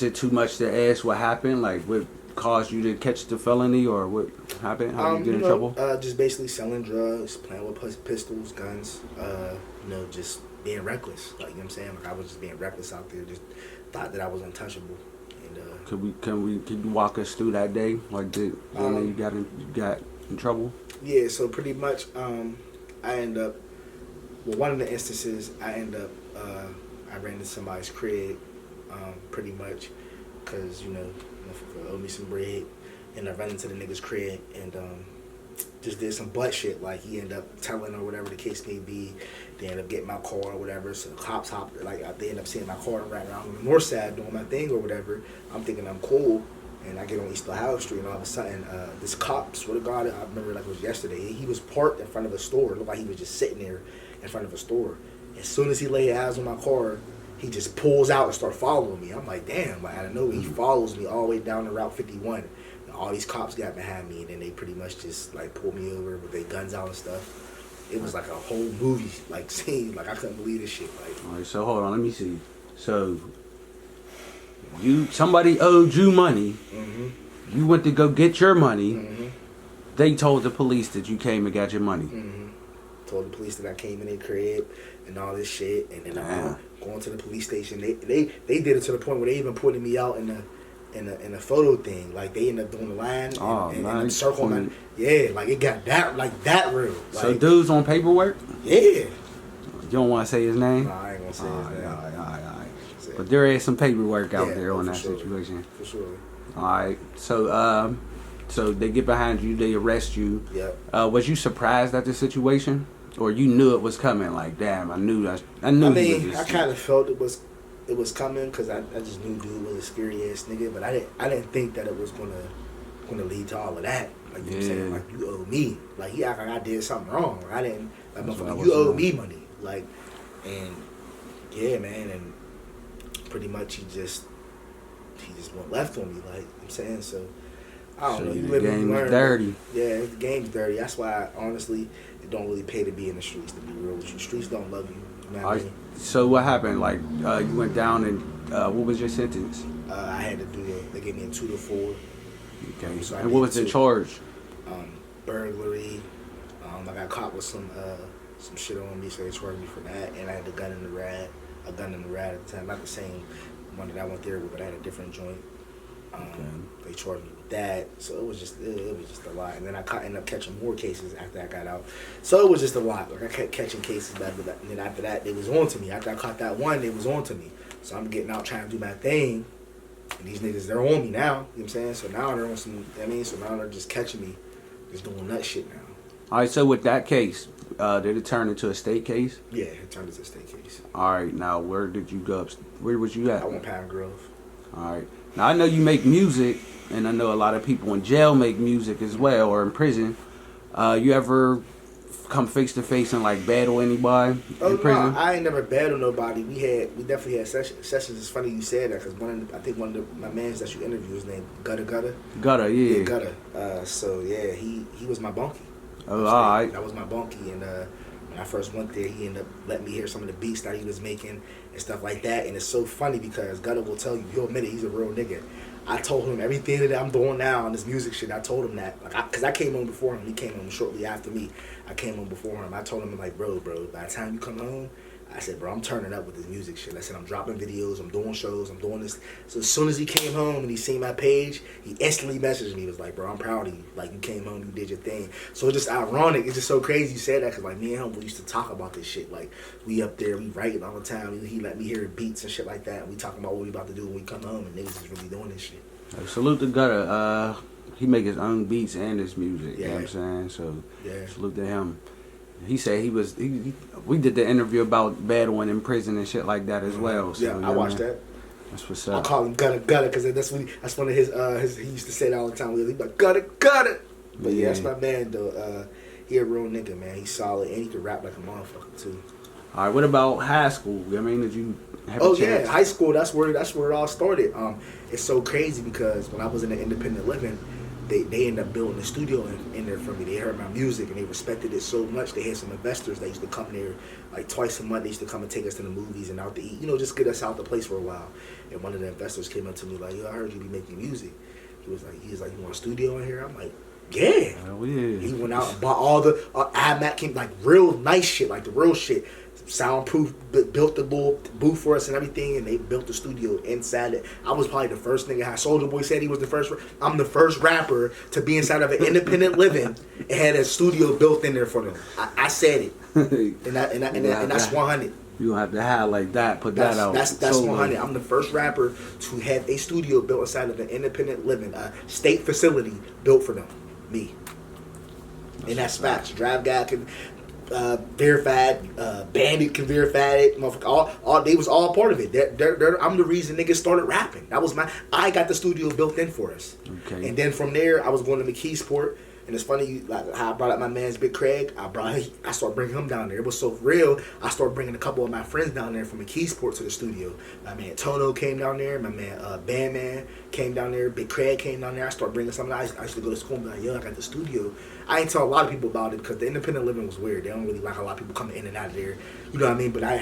it too much to ask what happened? Like, what caused you to catch the felony, or what happened? How did you get in trouble? Just basically selling drugs, playing with pistols, guns. Just being reckless. Like, you know what I'm saying? Like, I was just being reckless out there. Just thought that I was untouchable. And Can you walk us through that day? Like, you got in trouble? Yeah. So pretty much, I end up. Well, one of the instances, I ran into somebody's crib, pretty much, because, motherfucker owed me some bread, and I ran into the nigga's crib, and just did some butt shit, like, he ended up telling or whatever the case may be. They ended up getting my car or whatever, so the cops hopped, like, they ended up seeing my car right around on the north side doing my thing or whatever. I'm thinking I'm cool, and I get on East Ohio Street, and all of a sudden, this cop, swear to God, I remember like it was yesterday, he was parked in front of a store. It looked like he was just sitting there in front of a store. As soon as he laid eyes on my car, he just pulls out and starts following me. I'm like, damn, like, I don't know. He follows me all the way down to Route 51. And all these cops got behind me, and then they pretty much just, like, pulled me over with their guns out and stuff. It was like a whole movie, like, scene. Like, I couldn't believe this shit. Like, all right, so hold on, let me see. So, somebody owed you money. Mm-hmm. You went to go get your money. Mm-hmm. They told the police that you came and got your money. Mm-hmm. Told the police that I came in their crib and all this shit, and then I'm going to the police station. They did it to the point where they even putting me out in a photo thing. Like, they ended up doing the line and circling. Yeah, like, it got that real. Like, so dude's on paperwork? Yeah. You don't want to say his name? Nah, I ain't gonna say his name. All right. But there is some paperwork out there on that situation. For sure. All right. So they get behind you, they arrest you. Yep. Was you surprised at the situation, or you knew it was coming? Like, damn, I knew. I mean, I kind of felt it was coming, because I just knew dude was a scary ass nigga, but I didn't think that it was gonna lead to all of that. Like, you know what I'm saying, like, you owe me. Like, he act like I did something wrong. I didn't. Like, motherfucker, you owe me money. Like, and yeah, man, and pretty much he just went left on me. Like, you know what I'm saying, so. I don't know. You the game is dirty. Yeah, the game's dirty. That's why, honestly, it don't really pay to be in the streets, to be real with you. Streets don't love you. You know what I mean? So what happened? Like, you went down, and what was your sentence? I had to do they gave me a 2 to 4. Okay. So and what was the charge? Burglary. I got caught with some shit on me, so they charged me for that. And I had a gun in the rad at the time. Not the same one that I went there with, but I had a different joint. They charged me with that, so it was just a lot. And then I ended up catching more cases after I got out, so it was just a lot. Like, I kept catching cases after that, and then after that, they was on to me. After I caught that one, they was on to me. So I'm getting out trying to do my thing, and these niggas, they're on me now. You know what I'm saying? So now they're on some. So now they're just catching me, just doing that shit now. All right. So with that case, did it turn into a state case? Yeah, it turned into a state case. All right. Now, where did you go? Where was you at? I went Pine Grove. All right. Now, I know you make music, and I know a lot of people in jail make music as well, or in prison. You ever come face to face and, like, battle anybody in prison? No, I ain't never battled nobody. We definitely had sessions. It's funny you said that, because I think one of my mans that you interviewed was named Gutter. Gutter, yeah. Yeah, Gutter. So yeah, he was my bunkie. Oh, all right. That was my bunkie, and when I first went there, he ended up letting me hear some of the beats that he was making and stuff like that. And it's so funny, because Gutter will tell you, he'll admit it, he's a real nigga. I told him everything that I'm doing now on this music shit. I told him that, like, because I came on before him. He came on shortly after me. I came on before him. I told him, like, bro, by the time you come home, I said, bro, I'm turning up with this music shit. I said, I'm dropping videos, I'm doing shows, I'm doing this. So as soon as he came home and he seen my page, he instantly messaged me. He was like, bro, I'm proud of you. Like, you came home, you did your thing. So it's just ironic. It's just so crazy you said that, because, like, me and him, we used to talk about this shit. Like, we up there, we writing all the time. He let me hear beats and shit like that. And we talking about what we about to do when we come home, and niggas is really doing this shit. Salute to Gutter. He make his own beats and his music. Yeah. You know what I'm saying? So, yeah. Salute to him. He said we did the interview about battling in prison and shit like that as well. So, yeah, I watched that. That's what's up. I call him Gutter, because that's one of his. He used to say that all the time. He like Gutter. But yeah, that's my man though. He a real nigga, man. He's solid, and he can rap like a motherfucker too. All right, what about high school? I mean, did you have a chance? Yeah, high school. That's where it all started. It's so crazy, because when I was in the independent living, they ended up building a studio in there for me. They heard my music and they respected it so much. They had some investors that used to come there like twice a month. They used to come and take us to the movies and out to eat, just get us out the place for a while. And one of the investors came up to me like, yo, I heard you be making music. He was like, you want a studio in here? I'm like, yeah. Oh, yeah. He went out and bought all the iMac came like real nice shit, like the real shit. Soundproof, built the little booth for us and everything, and they built the studio inside it. I was probably the first nigga. How Soulja Boy said he was the first. I'm the first rapper to be inside of an independent living and had a studio built in there for them. I said it, and that's 100. You don't have to highlight that. Put that out. That's 100. I'm the first rapper to have a studio built inside of an independent living, a state facility built for them. Me. And that's facts. Drive Guy can verified, Bandit can verify it. All they was all part of it. I'm the reason niggas started rapping. I got the studio built in for us. Okay. And then from there, I was going to McKeesport. And it's funny, like how I brought up my man's Big Craig. I started bringing him down there. It was so real. I started bringing a couple of my friends down there from McKeesport to the studio. My man Tono came down there. My man Bandman came down there. Big Craig came down there. I started bringing some guys. I used to go to school and be like, yo, I got the studio. I ain't tell a lot of people about it because the independent living was weird. They don't really like a lot of people coming in and out of there. You know what I mean? But I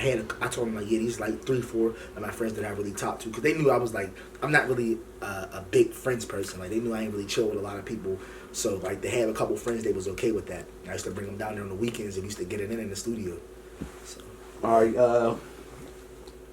told them like, yeah, these like 3-4 of my friends that I really talked to because they knew I was like, I'm not really a big friends person. Like they knew I ain't really chill with a lot of people. So like they had a couple friends, they was okay with that. I used to bring them down there on the weekends and used to get it in the studio. So. All right.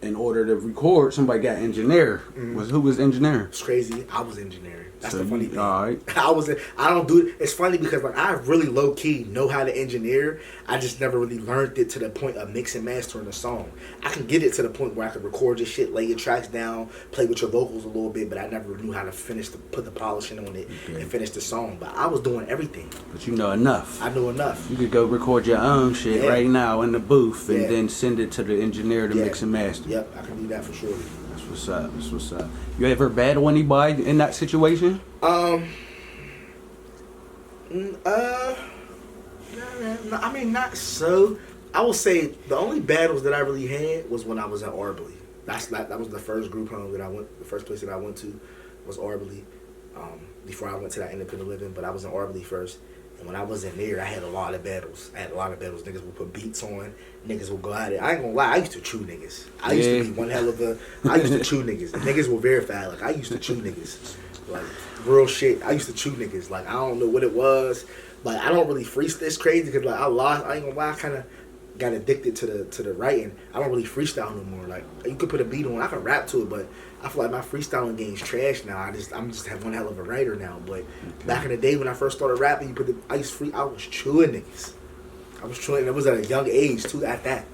In order to record, somebody got engineer. Who was engineer? It's crazy. I was engineering. That's So the funny thing. all right. I don't do it. It's funny because like I really low key know how to engineer. I just never really learned it to the point of mixing, mastering a song. I can get it to the point where I can record your shit, lay your tracks down, play with your vocals a little bit, but I never knew how to put the polishing on it and finish the song. But I was doing everything. But you know enough. I know enough. You could go record your own shit right now in the booth and Yeah. then send it to the engineer to mix and master. Yep, I can do that for sure. That's what's up. That's what's up. You ever battle anybody in that situation? I mean, not so. I will say the only battles that I really had was when I was at Arbely. That was the first group home that I went. The first place that I went to was Arbely. Before I went to that independent living, but I was in Arbely first. And when I was in there, I had a lot of battles. Niggas would put beats on. Niggas would go at it. I ain't gonna lie. I used to chew niggas. I used to be one hell of a. I used to chew niggas. And niggas will verify. Like I used to chew niggas. Like real shit. I used to chew niggas. Like I don't know what it was. Like I don't really freestyle. It's crazy because like I lost. I ain't gonna lie. I kind of got addicted to the writing. I don't really freestyle no more. Like you could put a beat on. I can rap to it, but I feel like my freestyling game's trash now. I'm just have one hell of a writer now. But back in the day when I first started rapping, I was chewing niggas. I was chewing. It was at a young age too. At that.